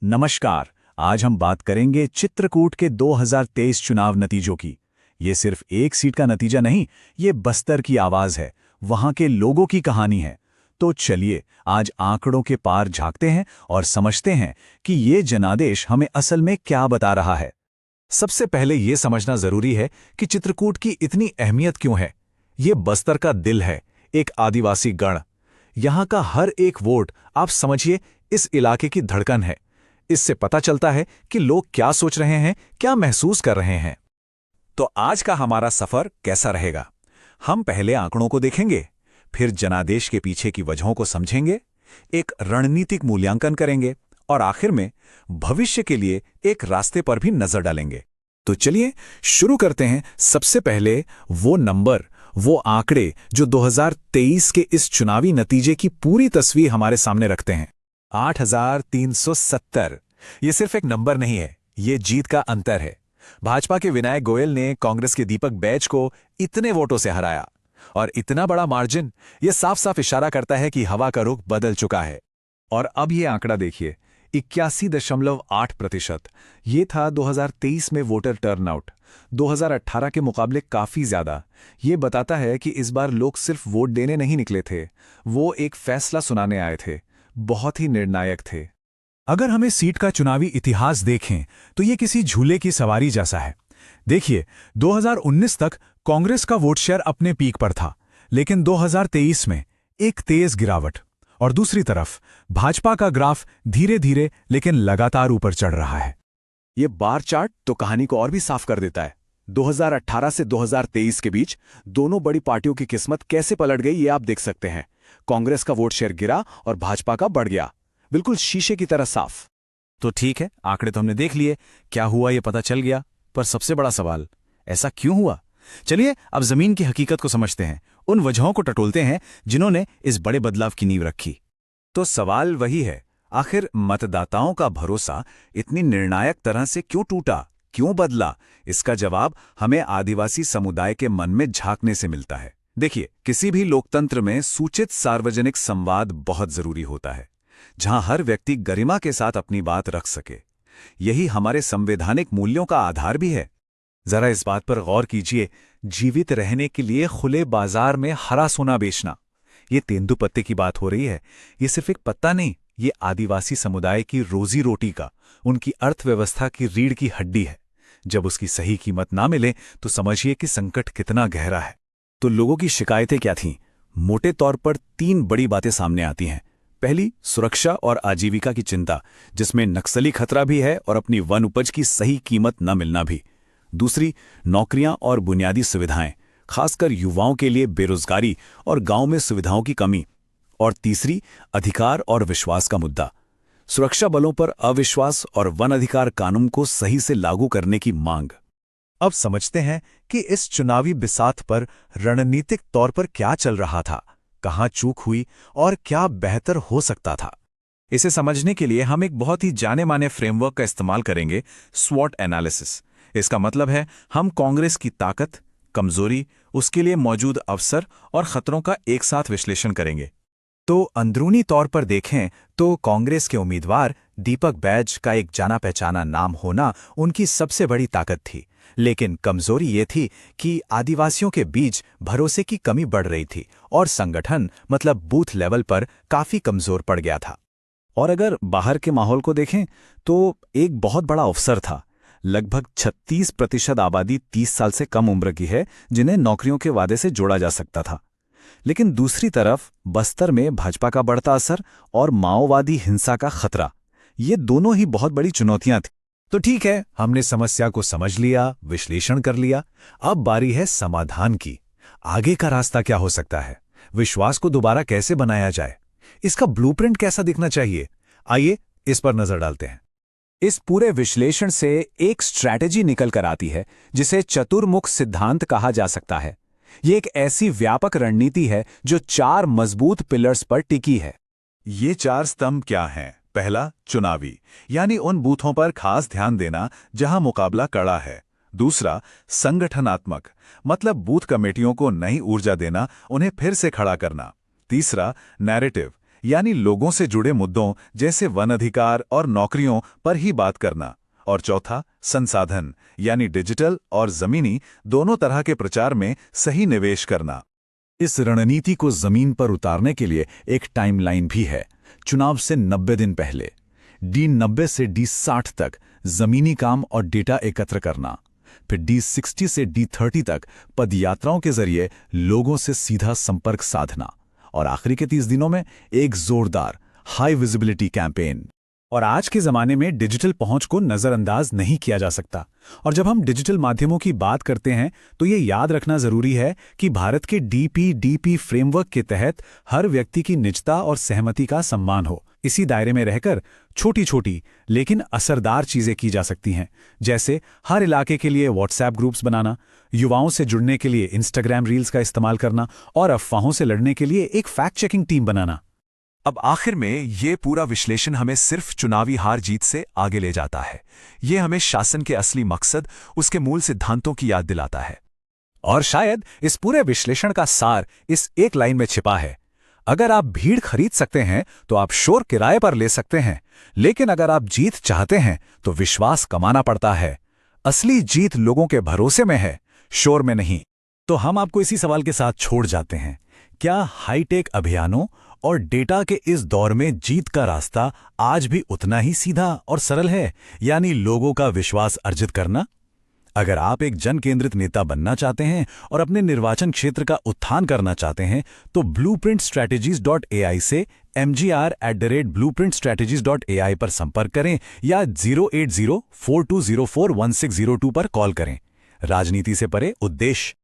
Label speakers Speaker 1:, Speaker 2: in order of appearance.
Speaker 1: नमस्कार। आज हम बात करेंगे चित्रकूट के 2023 चुनाव नतीजों की। ये सिर्फ एक सीट का नतीजा नहीं, ये बस्तर की आवाज है, वहां के लोगों की कहानी है। तो चलिए आज आंकड़ों के पार झांकते हैं और समझते हैं कि ये जनादेश हमें असल में क्या बता रहा है। सबसे पहले ये समझना जरूरी है कि चित्रकूट की इतनी अहमियत क्यों है। ये बस्तर का दिल है, एक आदिवासी गण। यहाँ का हर एक वोट, आप समझिए, इस इलाके की धड़कन है। इससे पता चलता है कि लोग क्या सोच रहे हैं, क्या महसूस कर रहे हैं। तो आज का हमारा सफर कैसा रहेगा? हम पहले आंकड़ों को देखेंगे, फिर जनादेश के पीछे की वजहों को समझेंगे, एक रणनीतिक मूल्यांकन करेंगे और आखिर में भविष्य के लिए एक रास्ते पर भी नजर डालेंगे। तो चलिए शुरू करते हैं। सबसे पहले वो नंबर, वो आंकड़े जो 2023 के इस चुनावी नतीजे की पूरी तस्वीर हमारे सामने रखते हैं। 8,370। ये सिर्फ एक नंबर नहीं है, ये जीत का अंतर है। भाजपा के विनायक गोयल ने कांग्रेस के दीपक बैज को इतने वोटों से हराया, और इतना बड़ा मार्जिन, ये साफ साफ इशारा करता है कि हवा का रुख बदल चुका है। और अब ये आंकड़ा देखिए, 81.8%। ये था 2023 में वोटर टर्नआउट, 2018 के मुकाबले काफी ज्यादा। ये बताता है कि इस बार लोग सिर्फ वोट देने नहीं निकले थे, वो एक फैसला सुनाने आए थे, बहुत ही निर्णायक थे। अगर हमें सीट का चुनावी इतिहास देखें तो ये किसी झूले की सवारी जैसा है। देखिए, 2019 तक कांग्रेस का वोट शेयर अपने पीक पर था, लेकिन 2023 में एक तेज गिरावट। और दूसरी तरफ भाजपा का ग्राफ धीरे धीरे लेकिन लगातार ऊपर चढ़ रहा है। ये बार चार्ट तो कहानी को और भी साफ कर देता है। 2018 से 2023 के बीच दोनों बड़ी पार्टियों की किस्मत कैसे पलट गई, ये आप देख सकते हैं। कांग्रेस का वोट शेयर गिरा और भाजपा का बढ़ गया, बिल्कुल शीशे की तरह साफ। तो ठीक है, आंकड़े तो हमने देख लिए, क्या हुआ ये पता चल गया, पर सबसे बड़ा सवाल, ऐसा क्यों हुआ? चलिए अब जमीन की हकीकत को समझते हैं, उन वजहों को टटोलते हैं जिन्होंने इस बड़े बदलाव की नींव रखी। तो सवाल वही है, आखिर मतदाताओं का भरोसा इतनी निर्णायक तरह से क्यों टूटा, क्यों बदला? इसका जवाब हमें आदिवासी समुदाय के मन में झांकने से मिलता है। देखिए, किसी भी लोकतंत्र में सूचित सार्वजनिक संवाद बहुत जरूरी होता है, जहां हर व्यक्ति गरिमा के साथ अपनी बात रख सके। यही हमारे संवैधानिक मूल्यों का आधार भी है। जरा इस बात पर गौर कीजिए, जीवित रहने के लिए खुले बाजार में हरा सोना बेचना, ये तेंदुपत्ते की बात हो रही है। ये सिर्फ एक पत्ता नहीं, ये आदिवासी समुदाय की रोजी रोटी का, उनकी अर्थव्यवस्था की रीढ़ की हड्डी है। जब उसकी सही कीमत ना मिले तो समझिए कि संकट कितना गहरा है। तो लोगों की शिकायतें क्या थीं? मोटे तौर पर 3 बड़ी बातें सामने आती हैं। पहली, सुरक्षा और आजीविका की चिंता, जिसमें नक्सली खतरा भी है और अपनी वन उपज की सही कीमत न मिलना भी। दूसरी, नौकरियां और बुनियादी सुविधाएं, खासकर युवाओं के लिए बेरोजगारी और गांव में सुविधाओं की कमी। और तीसरी, अधिकार और विश्वास का मुद्दा, सुरक्षा बलों पर अविश्वास और वन अधिकार कानून को सही से लागू करने की मांग। अब समझते हैं कि इस चुनावी बिसात पर रणनीतिक तौर पर क्या चल रहा था, कहां चूक हुई और क्या बेहतर हो सकता था। इसे समझने के लिए हम एक बहुत ही जाने माने फ्रेमवर्क का इस्तेमाल करेंगे, स्वॉट एनालिसिस। इसका मतलब है, हम कांग्रेस की ताकत, कमजोरी, उसके लिए मौजूद अवसर और खतरों का एक साथ विश्लेषण करेंगे। तो अंदरूनी तौर पर देखें तो कांग्रेस के उम्मीदवार दीपक बैज का एक जाना पहचाना नाम होना उनकी सबसे बड़ी ताकत थी, लेकिन कमजोरी ये थी कि आदिवासियों के बीच भरोसे की कमी बढ़ रही थी और संगठन, मतलब बूथ लेवल पर, काफी कमजोर पड़ गया था। और अगर बाहर के माहौल को देखें तो एक बहुत बड़ा अवसर था। लगभग 36% आबादी 30 साल से कम उम्र की है, जिन्हें नौकरियों के वादे से जोड़ा जा सकता था। लेकिन दूसरी तरफ बस्तर में भाजपा का बढ़ता असर और माओवादी हिंसा का खतरा, ये दोनों ही बहुत बड़ी चुनौतियां थीं। तो ठीक है, हमने समस्या को समझ लिया, विश्लेषण कर लिया। अब बारी है समाधान की। आगे का रास्ता क्या हो सकता है? विश्वास को दोबारा कैसे बनाया जाए? इसका ब्लूप्रिंट कैसा दिखना चाहिए? आइए इस पर नजर डालते हैं। इस पूरे विश्लेषण से एक स्ट्रैटेजी निकल कर आती है, जिसे चतुर्मुख सिद्धांत कहा जा सकता है। ये एक ऐसी व्यापक रणनीति है जो 4 मजबूत पिलर्स पर टिकी है। ये 4 स्तंभ क्या हैं? पहला, चुनावी, यानी उन बूथों पर खास ध्यान देना जहां मुकाबला कड़ा है। दूसरा, संगठनात्मक, मतलब बूथ कमेटियों को नई ऊर्जा देना, उन्हें फिर से खड़ा करना। तीसरा, नैरेटिव, यानी लोगों से जुड़े मुद्दों जैसे वन अधिकार और नौकरियों पर ही बात करना। और चौथा, संसाधन यानी डिजिटल और जमीनी दोनों तरह के प्रचार में सही निवेश करना।
Speaker 2: इस रणनीति को जमीन पर उतारने के लिए एक टाइमलाइन भी है। चुनाव से 90 दिन पहले D90 से D60 तक जमीनी काम और डेटा एकत्र करना, फिर D60 से D30 तक पदयात्राओं के जरिए लोगों से सीधा संपर्क साधना, और आखिरी के 30 दिनों में एक जोरदार हाई विजिबिलिटी कैंपेन। और आज के ज़माने में डिजिटल पहुंच को नज़रअंदाज नहीं किया जा सकता। और जब हम डिजिटल माध्यमों की बात करते हैं तो ये याद रखना ज़रूरी है कि भारत के DPDP फ्रेमवर्क के तहत हर व्यक्ति की निजता और सहमति का सम्मान हो। इसी दायरे में रहकर छोटी छोटी लेकिन असरदार चीज़ें की जा सकती हैं, जैसे हर इलाके के लिए व्हाट्सएप ग्रुप्स बनाना, युवाओं से जुड़ने के लिए इंस्टाग्राम रील्स का इस्तेमाल करना और अफवाहों से लड़ने के लिए एक फैक्ट चेकिंग टीम बनाना।
Speaker 1: अब आखिर में ये पूरा विश्लेषण हमें सिर्फ चुनावी हार जीत से आगे ले जाता है। ये हमें शासन के असली मकसद, उसके मूल सिद्धांतों की याद दिलाता है। और शायद इस पूरे विश्लेषण का सार इस एक लाइन में छिपा है: अगर आप भीड़ खरीद सकते हैं तो आप शोर किराए पर ले सकते हैं, लेकिन अगर आप जीत चाहते हैं तो विश्वास कमाना पड़ता है। असली जीत लोगों के भरोसे में है, शोर में नहीं।
Speaker 2: तो हम आपको इसी सवाल के साथ छोड़ जाते हैं। क्या हाईटेक अभियानों और डेटा के इस दौर में जीत का रास्ता आज भी उतना ही सीधा और सरल है, यानी लोगों का विश्वास अर्जित करना? अगर आप एक जन केंद्रित नेता बनना चाहते हैं और अपने निर्वाचन क्षेत्र का उत्थान करना चाहते हैं तो blueprintstrategies.ai से mgr@blueprintstrategies.ai पर संपर्क करें या 08042041602 पर कॉल करें। राजनीति से परे उद्देश्य